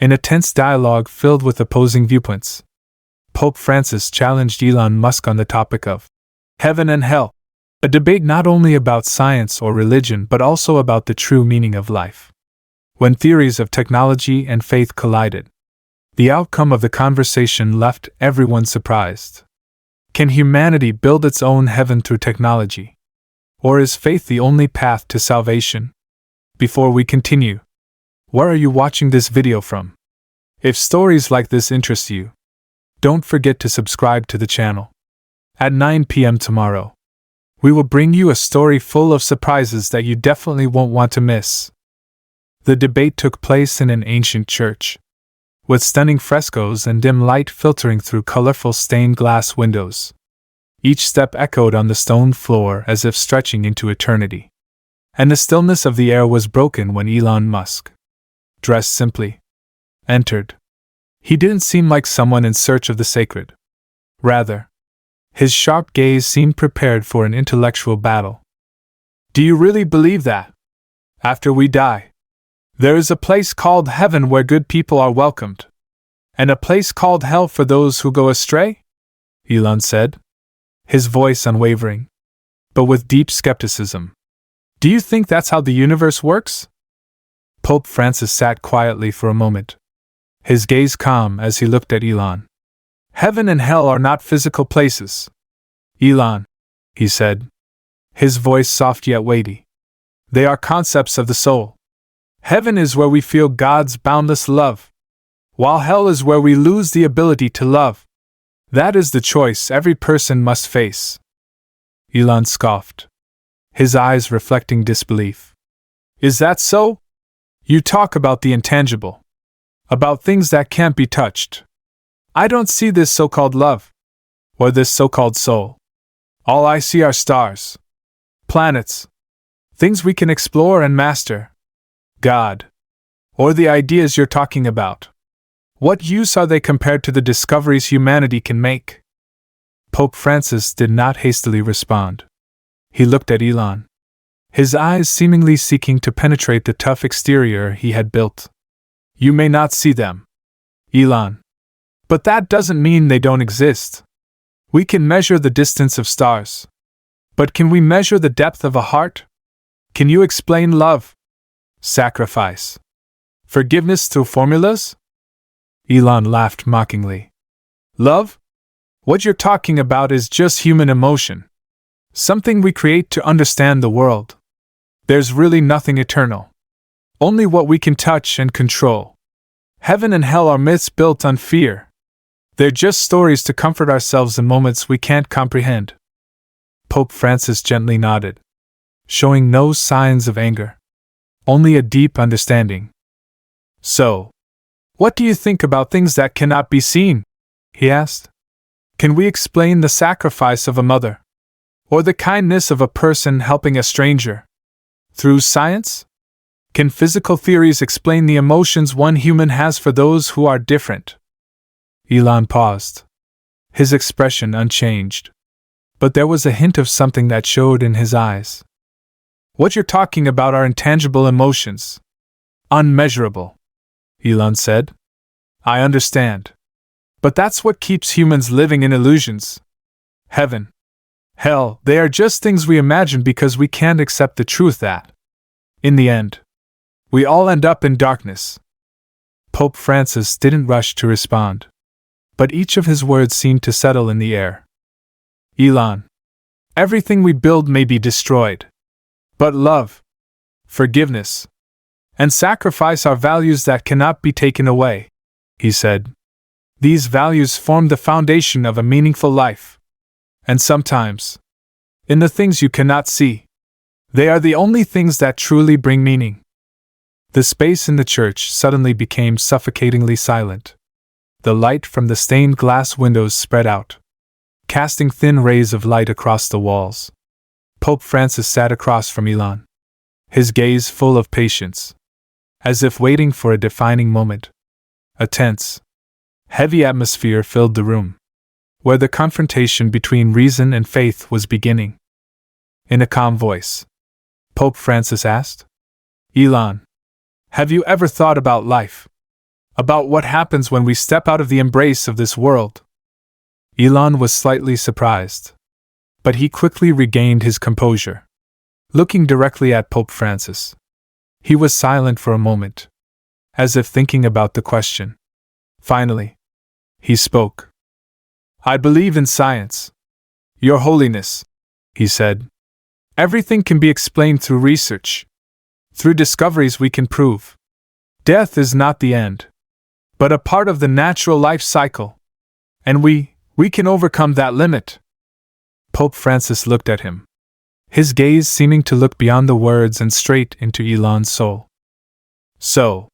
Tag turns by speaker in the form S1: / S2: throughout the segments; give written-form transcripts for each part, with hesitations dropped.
S1: In a tense dialogue filled with opposing viewpoints, Pope Francis challenged Elon Musk on the topic of heaven and hell, a debate not only about science or religion but also about the true meaning of life. When theories of technology and faith collided, the outcome of the conversation left everyone surprised. Can humanity build its own heaven through technology? Or is faith the only path to salvation? Before we continue, where are you watching this video from? If stories like this interest you, don't forget to subscribe to the channel. At 9 p.m. tomorrow, we will bring you a story full of surprises that you definitely won't want to miss. The debate took place in an ancient church, with stunning frescoes and dim light filtering through colorful stained glass windows. Each step echoed on the stone floor as if stretching into eternity. And the stillness of the air was broken when Elon Musk, dressed simply, entered. He didn't seem like someone in search of the sacred. Rather, his sharp gaze seemed prepared for an intellectual battle. Do you really believe that, after we die, there is a place called heaven where good people are welcomed, and a place called hell for those who go astray? Elon said, his voice unwavering, but with deep skepticism. Do you think that's how the universe works? Pope Francis sat quietly for a moment, his gaze calm as he looked at Elon. Heaven and hell are not physical places, Elon, he said, his voice soft yet weighty. They are concepts of the soul. Heaven is where we feel God's boundless love, while hell is where we lose the ability to love. That is the choice every person must face. Elon scoffed, his eyes reflecting disbelief. Is that so? You talk about the intangible, about things that can't be touched. I don't see this so-called love, or this so-called soul. All I see are stars, planets, things we can explore and master. God, or the ideas you're talking about. What use are they compared to the discoveries humanity can make? Pope Francis did not hastily respond. He looked at Elon, his eyes seemingly seeking to penetrate the tough exterior he had built. You may not see them, Elon, but that doesn't mean they don't exist. We can measure the distance of stars, but can we measure the depth of a heart? Can you explain love, sacrifice, forgiveness through formulas? Elon laughed mockingly. Love? What you're talking about is just human emotion, something we create to understand the world. There's really nothing eternal, only what we can touch and control. Heaven and hell are myths built on fear. They're just stories to comfort ourselves in moments we can't comprehend. Pope Francis gently nodded, showing no signs of anger, only a deep understanding. So, what do you think about things that cannot be seen? He asked. Can we explain the sacrifice of a mother, or the kindness of a person helping a stranger, through science? Can physical theories explain the emotions one human has for those who are different? Elon paused, his expression unchanged, but there was a hint of something that showed in his eyes. What you're talking about are intangible emotions, unmeasurable, Elon said. I understand. But that's what keeps humans living in illusions. Heaven, hell, they are just things we imagine because we can't accept the truth that, in the end, we all end up in darkness. Pope Francis didn't rush to respond, but each of his words seemed to settle in the air. Elon, everything we build may be destroyed, but love, forgiveness, and sacrifice are values that cannot be taken away, he said. These values form the foundation of a meaningful life. And sometimes, in the things you cannot see, they are the only things that truly bring meaning. The space in the church suddenly became suffocatingly silent. The light from the stained glass windows spread out, casting thin rays of light across the walls. Pope Francis sat across from Elon, his gaze full of patience, as if waiting for a defining moment. A tense, heavy atmosphere filled the room, where the confrontation between reason and faith was beginning. In a calm voice, Pope Francis asked, Elon, have you ever thought about life? About what happens when we step out of the embrace of this world. Elon was slightly surprised, but he quickly regained his composure. Looking directly at Pope Francis, he was silent for a moment, as if thinking about the question. Finally, he spoke. "I believe in science. Your Holiness," he said. "Everything can be explained through research. Through discoveries we can prove. Death is not the end, but a part of the natural life cycle. And we can overcome that limit." Pope Francis looked at him, his gaze seeming to look beyond the words and straight into Elon's soul. "So,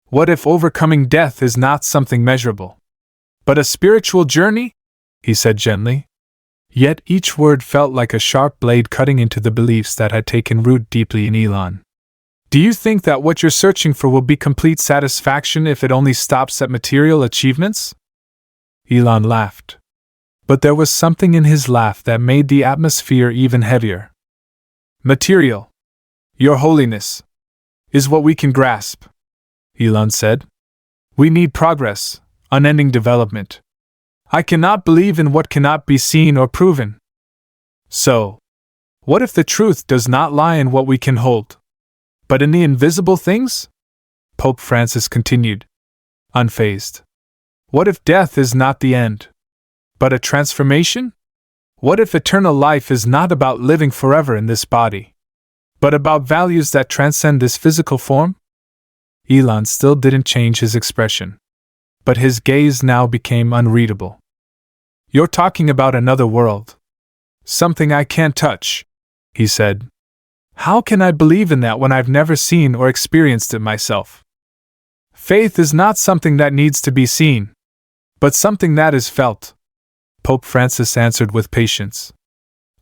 S1: what if overcoming death is not something measurable, but a spiritual journey?" he said gently. Yet each word felt like a sharp blade cutting into the beliefs that had taken root deeply in Elon. "Do you think that what you're searching for will be complete satisfaction if it only stops at material achievements?" Elon laughed. But there was something in his laugh that made the atmosphere even heavier. "Material, Your Holiness, is what we can grasp," Elon said. "We need progress, unending development. I cannot believe in what cannot be seen or proven. So, what if the truth does not lie in what we can hold, but in the invisible things?" Pope Francis continued, unfazed. "What if death is not the end, but a transformation? What if eternal life is not about living forever in this body, but about values that transcend this physical form?" Elon still didn't change his expression, but his gaze now became unreadable. "You're talking about another world. Something I can't touch," he said. "How can I believe in that when I've never seen or experienced it myself? Faith is not something that needs to be seen, but something that is felt," Pope Francis answered with patience.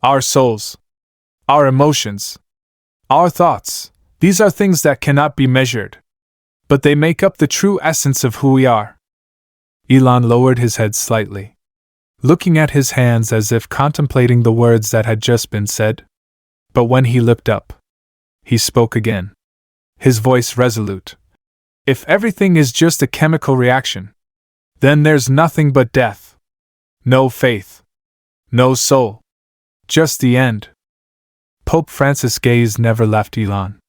S1: "Our souls, our emotions, our thoughts, these are things that cannot be measured, but they make up the true essence of who we are." Elon lowered his head slightly, looking at his hands as if contemplating the words that had just been said. But when he looked up, he spoke again, his voice resolute. "If everything is just a chemical reaction, then there's nothing but death. No faith, no soul, just the end." Pope Francis' gaze never left Elon,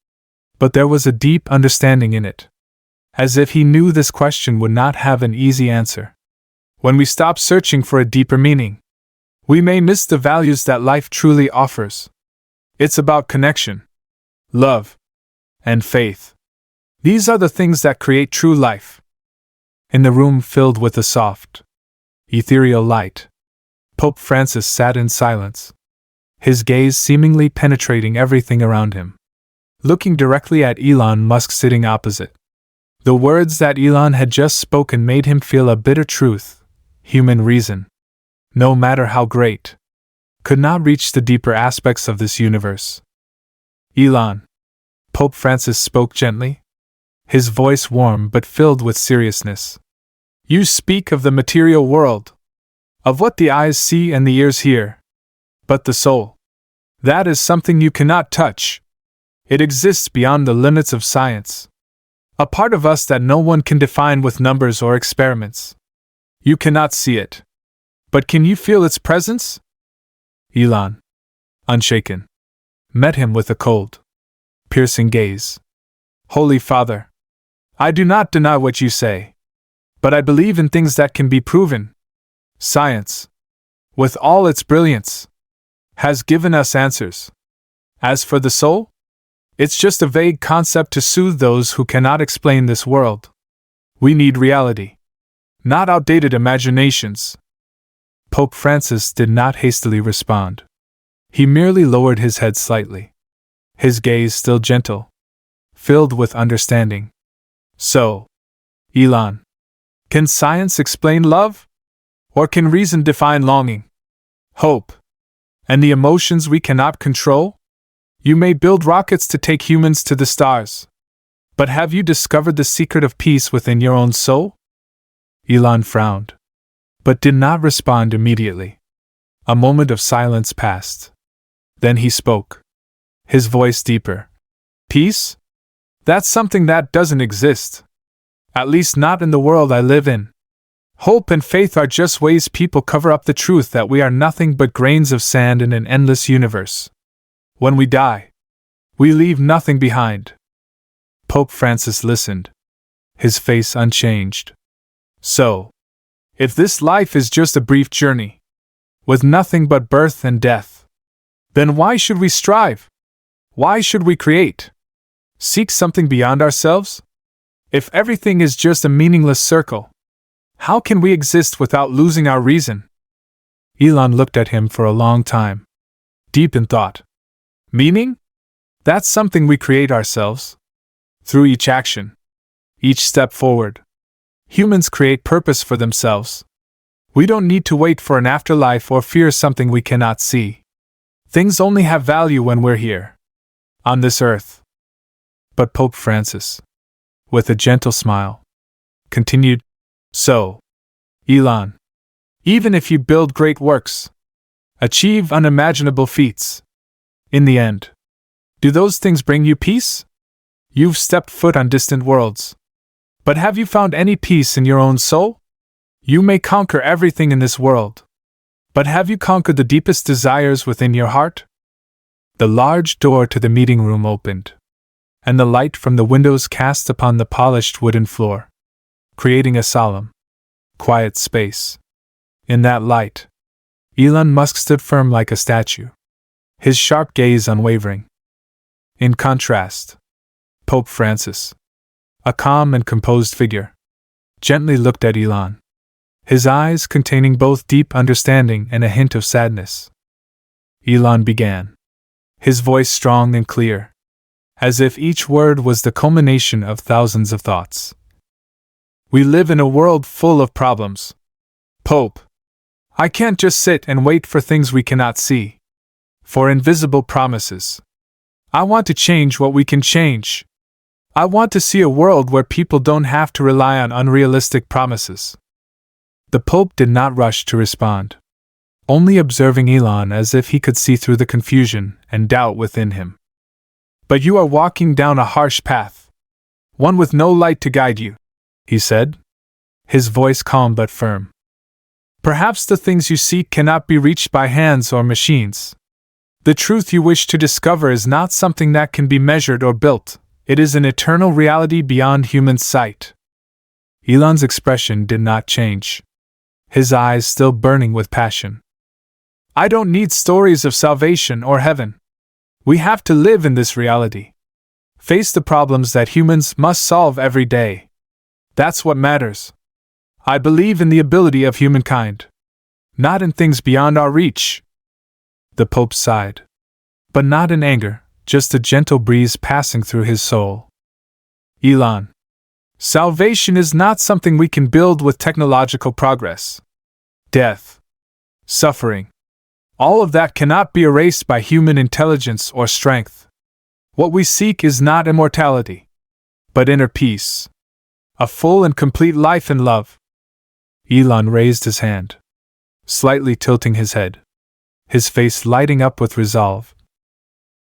S1: but there was a deep understanding in it, as if he knew this question would not have an easy answer. When we stop searching for a deeper meaning, we may miss the values that life truly offers. It's about connection, love, and faith. These are the things that create true life. In the room filled with a soft, ethereal light, Pope Francis sat in silence, his gaze seemingly penetrating everything around him, looking directly at Elon Musk sitting opposite. The words that Elon had just spoken made him feel a bitter truth. Human reason, no matter how great, could not reach the deeper aspects of this universe. "Elon," Pope Francis spoke gently, his voice warm but filled with seriousness. "You speak of the material world, of what the eyes see and the ears hear. But the soul, that is something you cannot touch. It exists beyond the limits of science. A part of us that no one can define with numbers or experiments. You cannot see it, but can you feel its presence?" Elon, unshaken, met him with a cold, piercing gaze. "Holy Father, I do not deny what you say, but I believe in things that can be proven. Science, with all its brilliance, has given us answers. As for the soul, it's just a vague concept to soothe those who cannot explain this world. We need reality, not outdated imaginations." Pope Francis did not hastily respond. He merely lowered his head slightly, his gaze still gentle, filled with understanding. "So, Elon, can science explain love? Or can reason define longing, hope, and the emotions we cannot control? You may build rockets to take humans to the stars, but have you discovered the secret of peace within your own soul?" Elon frowned, but did not respond immediately. A moment of silence passed. Then he spoke, his voice deeper. "Peace? That's something that doesn't exist. At least not in the world I live in. Hope and faith are just ways people cover up the truth that we are nothing but grains of sand in an endless universe. When we die, we leave nothing behind. Pope Francis listened, his face unchanged. So, if this life is just a brief journey, with nothing but birth and death, then why should we strive? Why should we create? Seek something beyond ourselves? If everything is just a meaningless circle, how can we exist without losing our reason? Elon looked at him for a long time, deep in thought. Meaning? That's something we create ourselves. Through each action, each step forward, humans create purpose for themselves. We don't need to wait for an afterlife or fear something we cannot see. Things only have value when we're here, on this earth. But Pope Francis, with a gentle smile, continued, So, Elon, even if you build great works, achieve unimaginable feats, in the end, do those things bring you peace? You've stepped foot on distant worlds. But have you found any peace in your own soul? You may conquer everything in this world, but have you conquered the deepest desires within your heart? The large door to the meeting room opened, and the light from the windows cast upon the polished wooden floor, creating a solemn, quiet space. In that light, Elon Musk stood firm like a statue, his sharp gaze unwavering. In contrast, Pope Francis, a calm and composed figure, gently looked at Elon, his eyes containing both deep understanding and a hint of sadness. Elon began, his voice strong and clear, as if each word was the culmination of thousands of thoughts. We live in a world full of problems. Pope, I can't just sit and wait for things we cannot see, for invisible promises. I want to change what we can change. I want to see a world where people don't have to rely on unrealistic promises. The Pope did not rush to respond, only observing Elon as if he could see through the confusion and doubt within him. But you are walking down a harsh path, one with no light to guide you, he said, his voice calm but firm. Perhaps the things you seek cannot be reached by hands or machines. The truth you wish to discover is not something that can be measured or built. It is an eternal reality beyond human sight. Elon's expression did not change, his eyes still burning with passion. I don't need stories of salvation or heaven. We have to live in this reality. Face the problems that humans must solve every day. That's what matters. I believe in the ability of humankind, not in things beyond our reach. The Pope sighed, but not in anger, just a gentle breeze passing through his soul. Elon, salvation is not something we can build with technological progress. Death, suffering, all of that cannot be erased by human intelligence or strength. What we seek is not immortality, but inner peace, a full and complete life in love. Elon raised his hand, slightly tilting his head, his face lighting up with resolve.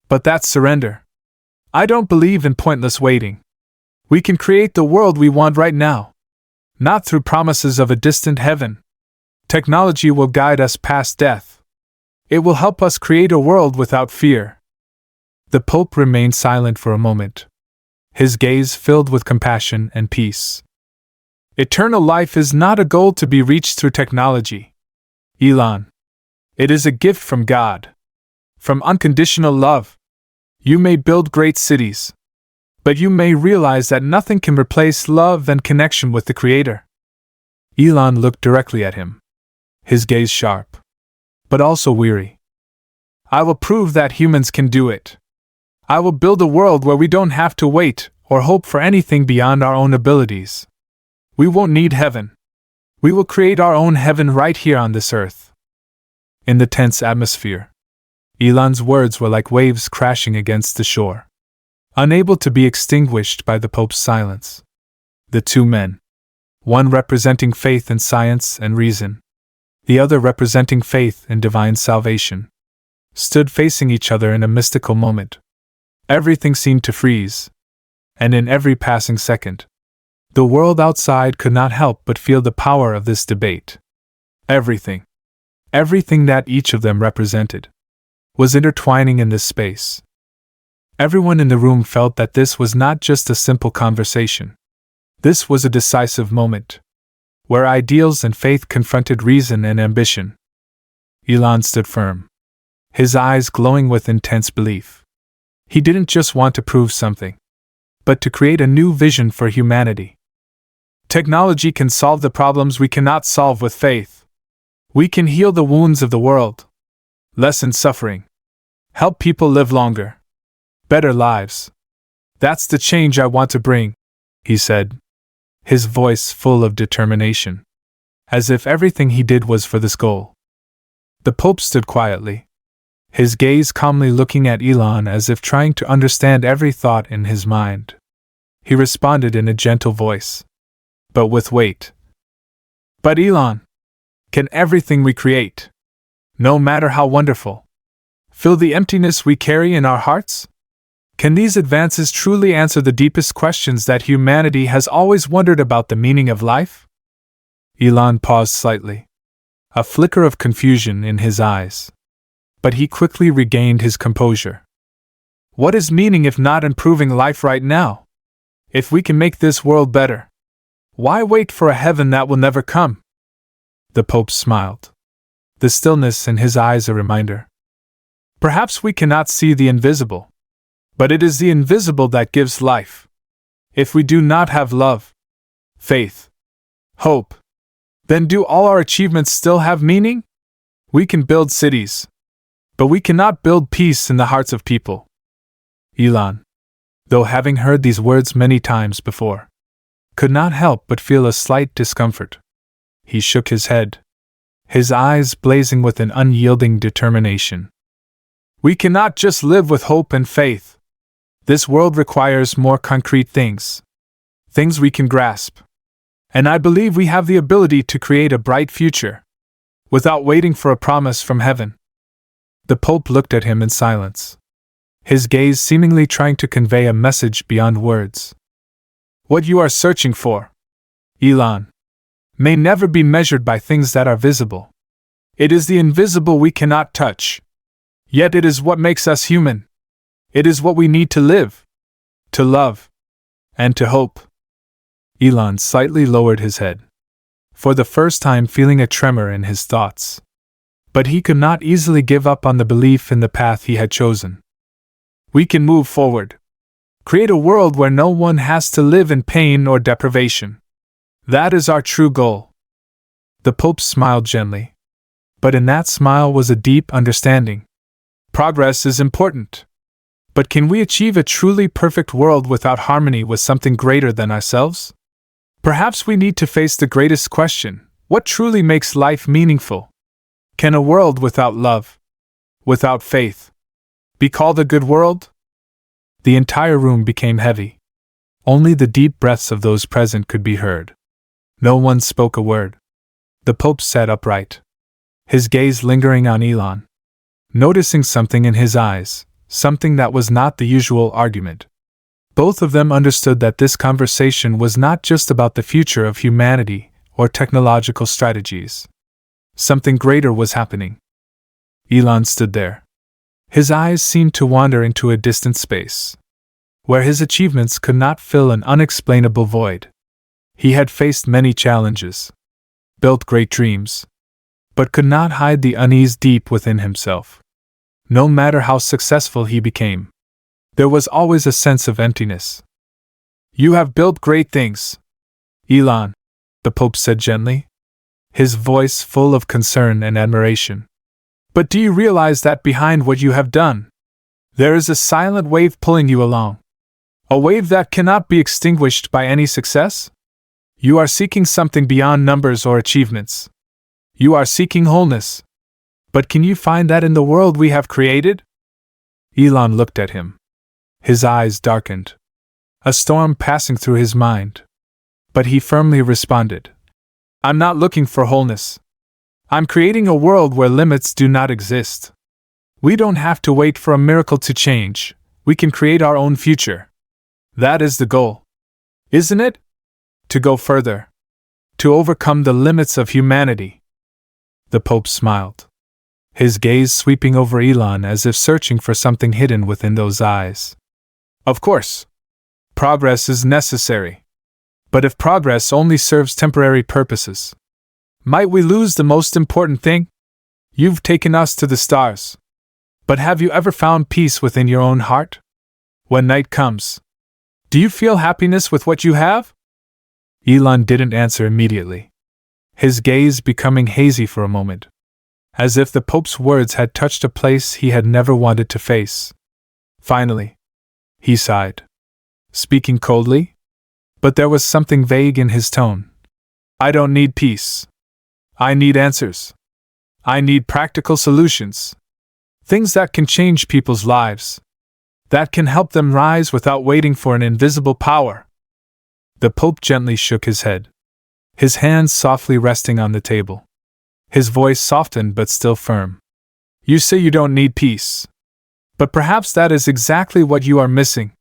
S1: But that's surrender. I don't believe in pointless waiting. We can create the world we want right now, not through promises of a distant heaven. Technology will guide us past death. It will help us create a world without fear. The Pope remained silent for a moment, his gaze filled with compassion and peace. Eternal life is not a goal to be reached through technology, Elon. It is a gift from God, from unconditional love. You may build great cities, but you may realize that nothing can replace love and connection with the Creator. Elon looked directly at him, his gaze sharp, but also weary. I will prove that humans can do it. I will build a world where we don't have to wait or hope for anything beyond our own abilities. We won't need heaven. We will create our own heaven right here on this earth. In the tense atmosphere, Elon's words were like waves crashing against the shore, unable to be extinguished by the Pope's silence. The two men, one representing faith in science and reason, the other representing faith in divine salvation, stood facing each other in a mystical moment. Everything seemed to freeze, and in every passing second, The world outside could not help but feel the power of this debate. Everything that each of them represented, was intertwining in this space. Everyone in the room felt that this was not just a simple conversation. This was a decisive moment, where ideals and faith confronted reason and ambition. Elon stood firm, his eyes glowing with intense belief. He didn't just want to prove something, but to create a new vision for humanity. Technology can solve the problems we cannot solve with faith. We can heal the wounds of the world, lessen suffering, help people live longer, better lives. That's the change I want to bring, he said, his voice full of determination, as if everything he did was for this goal. The Pope stood quietly, his gaze calmly looking at Elon as if trying to understand every thought in his mind. He responded in a gentle voice, but with weight. But Elon, can everything we create, no matter how wonderful, fill the emptiness we carry in our hearts? Can these advances truly answer the deepest questions that humanity has always wondered about the meaning of life? Elon paused slightly, a flicker of confusion in his eyes. But he quickly regained his composure. What is meaning if not improving life right now? If we can make this world better, why wait for a heaven that will never come? The Pope smiled, the stillness in his eyes a reminder. Perhaps we cannot see the invisible, but it is the invisible that gives life. If we do not have love, faith, hope, then do all our achievements still have meaning? We can build cities, but we cannot build peace in the hearts of people. Elon, though having heard these words many times before, could not help but feel a slight discomfort. He shook his head, his eyes blazing with an unyielding determination. We cannot just live with hope and faith. This world requires more concrete things we can grasp. And I believe we have the ability to create a bright future, without waiting for a promise from heaven. The Pope looked at him in silence, his gaze seemingly trying to convey a message beyond words. What you are searching for, Elon, may never be measured by things that are visible. It is the invisible we cannot touch. Yet it is what makes us human. It is what we need to live, to love, and to hope. Elon slightly lowered his head, for the first time feeling a tremor in his thoughts. But he could not easily give up on the belief in the path he had chosen. We can move forward, create a world where no one has to live in pain or deprivation. That is our true goal. The Pope smiled gently, but in that smile was a deep understanding. Progress is important, but can we achieve a truly perfect world without harmony with something greater than ourselves? Perhaps we need to face the greatest question: what truly makes life meaningful? Can a world without love, without faith, be called a good world? The entire room became heavy. Only the deep breaths of those present could be heard. No one spoke a word. The Pope sat upright, his gaze lingering on Elon, noticing something in his eyes, something that was not the usual argument. Both of them understood that this conversation was not just about the future of humanity or technological strategies. Something greater was happening. Elon stood there. His eyes seemed to wander into a distant space, where his achievements could not fill an unexplainable void. He had faced many challenges, built great dreams, but could not hide the unease deep within himself. No matter how successful he became, there was always a sense of emptiness. You have built great things, Elon, the Pope said gently, his voice full of concern and admiration. But do you realize that behind what you have done, there is a silent wave pulling you along? A wave that cannot be extinguished by any success? You are seeking something beyond numbers or achievements. You are seeking wholeness. But can you find that in the world we have created? Elon looked at him. His eyes darkened, a storm passing through his mind. But he firmly responded, I'm not looking for wholeness. I'm creating a world where limits do not exist. We don't have to wait for a miracle to change. We can create our own future. That is the goal. Isn't it? to go further, to overcome the limits of humanity. The Pope smiled, his gaze sweeping over Elon as if searching for something hidden within those eyes. Of course, progress is necessary. But if progress only serves temporary purposes, might we lose the most important thing? You've taken us to the stars. But have you ever found peace within your own heart? When night comes, do you feel happiness with what you have? Elon didn't answer immediately, his gaze becoming hazy for a moment, as if the Pope's words had touched a place he had never wanted to face. Finally, he sighed, speaking coldly, but there was something vague in his tone. I don't need peace. I need answers. I need practical solutions. Things that can change people's lives. That can help them rise without waiting for an invisible power. The Pope gently shook his head, his hands softly resting on the table. His voice softened but still firm. You say you don't need peace. But perhaps that is exactly what you are missing.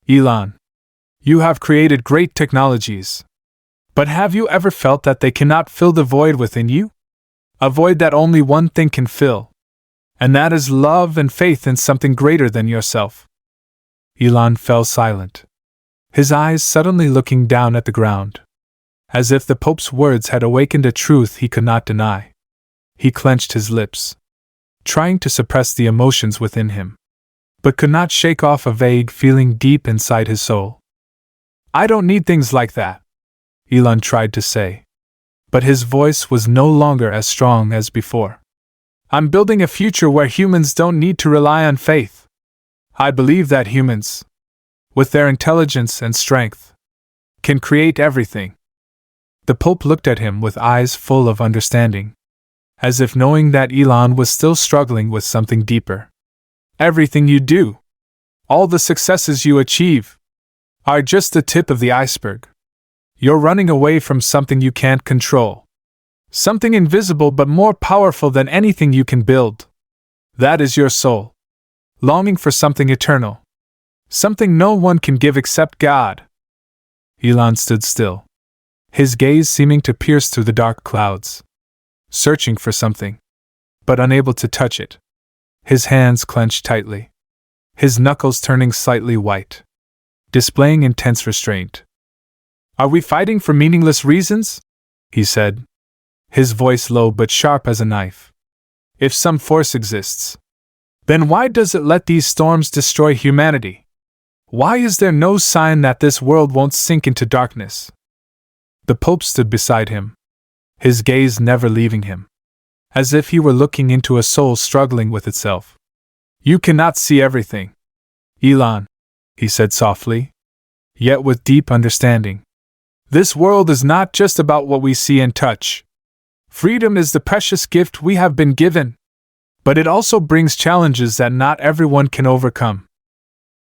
S1: Elon, you have created great technologies. But have you ever felt that they cannot fill the void within you? A void that only one thing can fill. And that is love and faith in something greater than yourself. Elon fell silent, his eyes suddenly looking down at the ground, as if the Pope's words had awakened a truth he could not deny. He clenched his lips, trying to suppress the emotions within him, but could not shake off a vague feeling deep inside his soul. I don't need things like that, Elon tried to say, but his voice was no longer as strong as before. I'm building a future where humans don't need to rely on faith. I believe that humans, with their intelligence and strength, can create everything. The Pope looked at him with eyes full of understanding, as if knowing that Elon was still struggling with something deeper. Everything you do, all the successes you achieve, are just the tip of the iceberg. You're running away from something you can't control. Something invisible but more powerful than anything you can build. That is your soul, longing for something eternal. Something no one can give except God. Elon stood still, his gaze seeming to pierce through the dark clouds, searching for something, but unable to touch it. His hands clenched tightly, his knuckles turning slightly white, displaying intense restraint. Are we fighting for meaningless reasons? He said, his voice low but sharp as a knife. If some force exists, then why does it let these storms destroy humanity? Why is there no sign that this world won't sink into darkness? The Pope stood beside him, his gaze never leaving him, as if he were looking into a soul struggling with itself. You cannot see everything, Elon, he said softly, yet with deep understanding. This world is not just about what we see and touch. Freedom is the precious gift we have been given, but it also brings challenges that not everyone can overcome.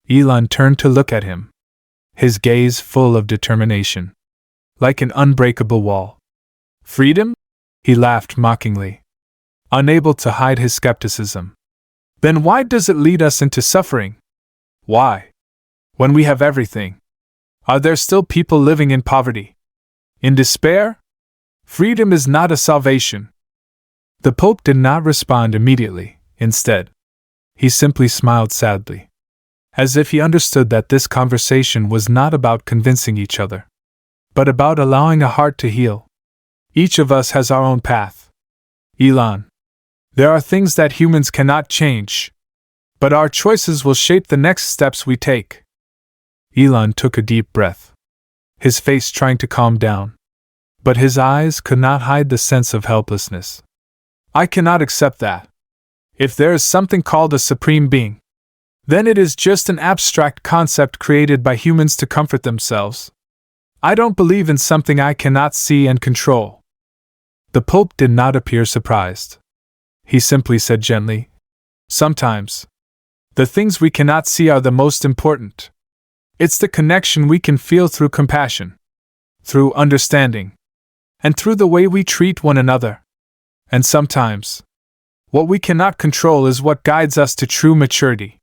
S1: Elon turned to look at him, his gaze full of determination, like an unbreakable wall. Freedom? He laughed mockingly, unable to hide his skepticism. Then why does it lead us into suffering? Why? When we have everything, are there still people living in poverty? In despair? Freedom is not a salvation. The Pope did not respond immediately. Instead, he simply smiled sadly, as if he understood that this conversation was not about convincing each other, but about allowing a heart to heal. Each of us has our own path. Elon, there are things that humans cannot change, but our choices will shape the next steps we take. Elon took a deep breath, his face trying to calm down, but his eyes could not hide the sense of helplessness. I cannot accept that. If there is something called a supreme being, then it is just an abstract concept created by humans to comfort themselves. I don't believe in something I cannot see and control. The Pope did not appear surprised. He simply said gently, sometimes, the things we cannot see are the most important. It's the connection we can feel through compassion, through understanding, and through the way we treat one another. And sometimes, what we cannot control is what guides us to true maturity.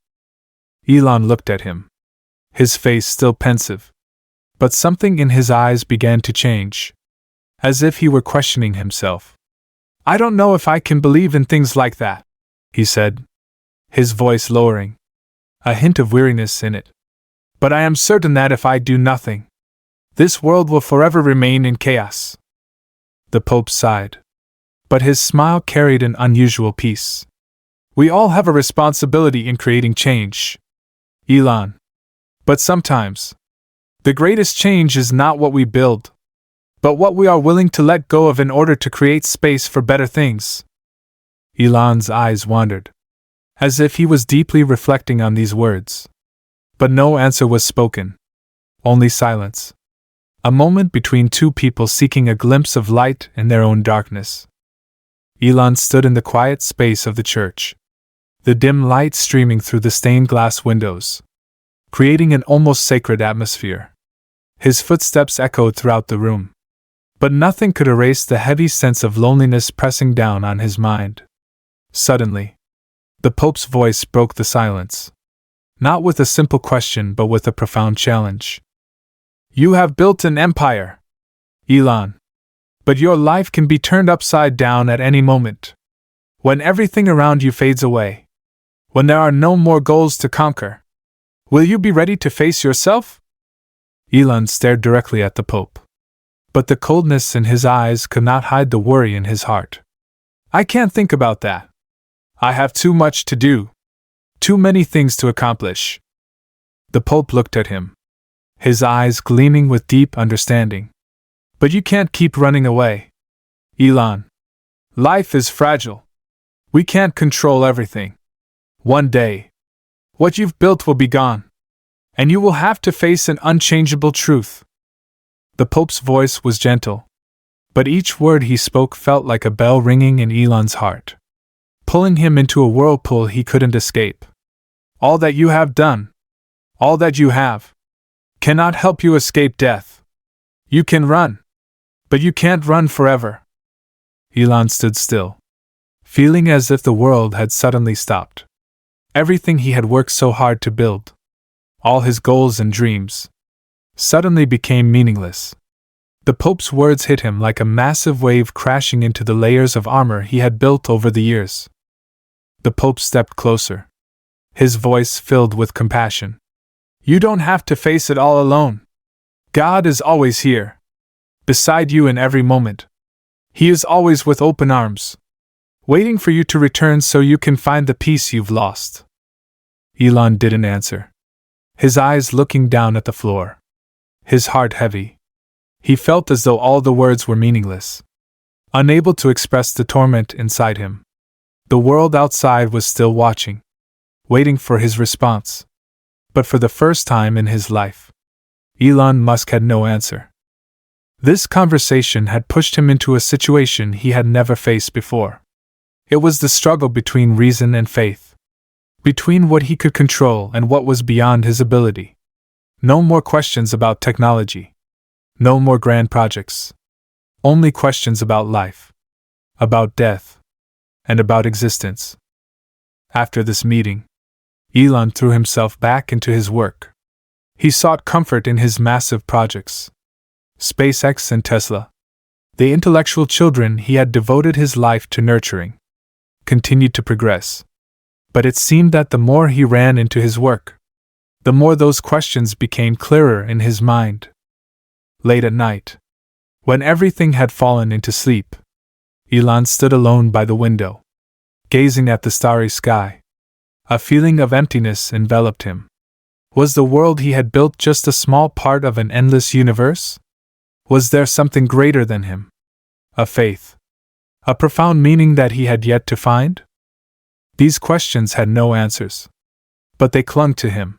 S1: Elon looked at him, his face still pensive, But something in his eyes began to change, as if he were questioning himself. "I don't know if I can believe in things like that," he said, his voice lowering, a hint of weariness in it. "But I am certain that if I do nothing, this world will forever remain in chaos." The Pope sighed, but his smile carried an unusual peace. "We all have a responsibility in creating change, Elon. But sometimes, the greatest change is not what we build, but what we are willing to let go of in order to create space for better things." Elon's eyes wandered, as if he was deeply reflecting on these words. But no answer was spoken, only silence. A moment between two people seeking a glimpse of light in their own darkness. Elon stood in the quiet space of the church, the dim light streaming through the stained glass windows, creating an almost sacred atmosphere. His footsteps echoed throughout the room, but nothing could erase the heavy sense of loneliness pressing down on his mind. Suddenly, the Pope's voice broke the silence, not with a simple question but with a profound challenge. "You have built an empire, Elon, but your life can be turned upside down at any moment. When everything around you fades away, when there are no more goals to conquer, will you be ready to face yourself?" Elon stared directly at the Pope, but the coldness in his eyes could not hide the worry in his heart. "I can't think about that. I have too much to do, too many things to accomplish." The Pope looked at him, his eyes gleaming with deep understanding. "But you can't keep running away, Elon. Life is fragile. We can't control everything. One day, what you've built will be gone, and you will have to face an unchangeable truth." The Pope's voice was gentle, but each word he spoke felt like a bell ringing in Elon's heart, pulling him into a whirlpool he couldn't escape. "All that you have done, all that you have, cannot help you escape death. You can run, but you can't run forever." Elon stood still, feeling as if the world had suddenly stopped. Everything he had worked so hard to build, all his goals and dreams, suddenly became meaningless. The Pope's words hit him like a massive wave crashing into the layers of armor he had built over the years. The Pope stepped closer, his voice filled with compassion. "You don't have to face it all alone. God is always here, beside you in every moment. He is always with open arms, waiting for you to return so you can find the peace you've lost." Elon didn't answer, his eyes looking down at the floor, his heart heavy. He felt as though all the words were meaningless, unable to express the torment inside him. The world outside was still watching, waiting for his response. But for the first time in his life, Elon Musk had no answer. This conversation had pushed him into a situation he had never faced before. It was the struggle between reason and faith, between what he could control and what was beyond his ability. No more questions about technology, no more grand projects, only questions about life, about death, and about existence. After this meeting, Elon threw himself back into his work. He sought comfort in his massive projects, SpaceX and Tesla. The intellectual children he had devoted his life to nurturing continued to progress. But it seemed that the more he ran into his work, the more those questions became clearer in his mind. Late at night, when everything had fallen into sleep, Elon stood alone by the window, gazing at the starry sky. A feeling of emptiness enveloped him. Was the world he had built just a small part of an endless universe? Was there something greater than him? A faith, a profound meaning that he had yet to find? These questions had no answers, but they clung to him,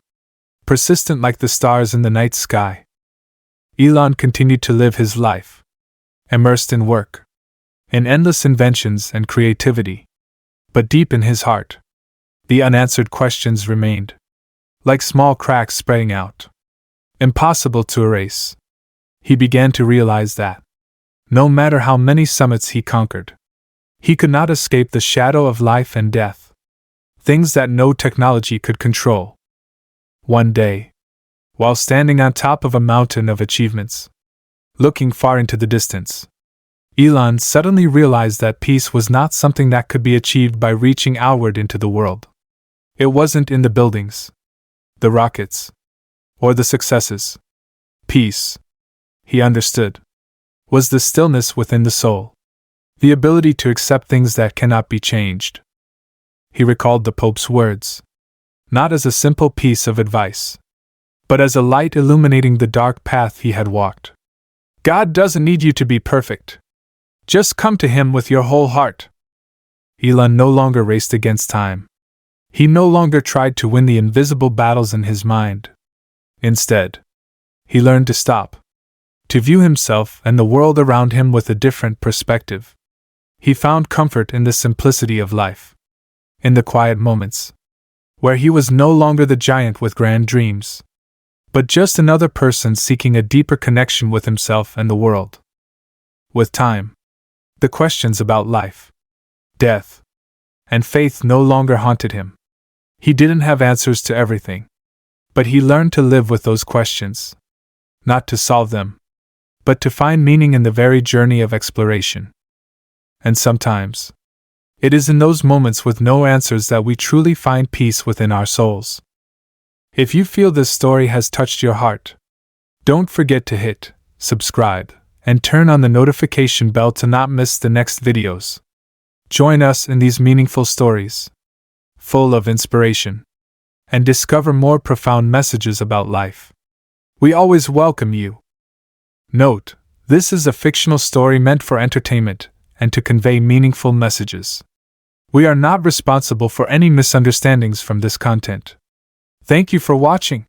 S1: persistent like the stars in the night sky. Elon continued to live his life, immersed in work, in endless inventions and creativity. But deep in his heart, the unanswered questions remained, like small cracks spreading out, impossible to erase. He began to realize that, no matter how many summits he conquered, he could not escape the shadow of life and death, things that no technology could control. One day, while standing on top of a mountain of achievements. Looking far into the distance, Elon suddenly realized that peace was not something that could be achieved by reaching outward into the world. It wasn't in the buildings, the rockets, or the successes. Peace, he understood, was the stillness within the soul, the ability to accept things that cannot be changed. He recalled the Pope's words, not as a simple piece of advice, but as a light illuminating the dark path he had walked. God doesn't need you to be perfect. Just come to Him with your whole heart. Elon no longer raced against time. He no longer tried to win the invisible battles in his mind. Instead, he learned to stop, to view himself and the world around him with a different perspective. He found comfort in the simplicity of life, in the quiet moments, where he was no longer the giant with grand dreams, but just another person seeking a deeper connection with himself and the world. With time, the questions about life, death, and faith no longer haunted him. He didn't have answers to everything, but he learned to live with those questions, not to solve them, but to find meaning in the very journey of exploration. And sometimes, it is in those moments with no answers that we truly find peace within our souls. If you feel this story has touched your heart, don't forget to hit subscribe and turn on the notification bell to not miss the next videos. Join us in these meaningful stories, full of inspiration, and discover more profound messages about life. We always welcome you. Note, this is a fictional story meant for entertainment and to convey meaningful messages. We are not responsible for any misunderstandings from this content. Thank you for watching.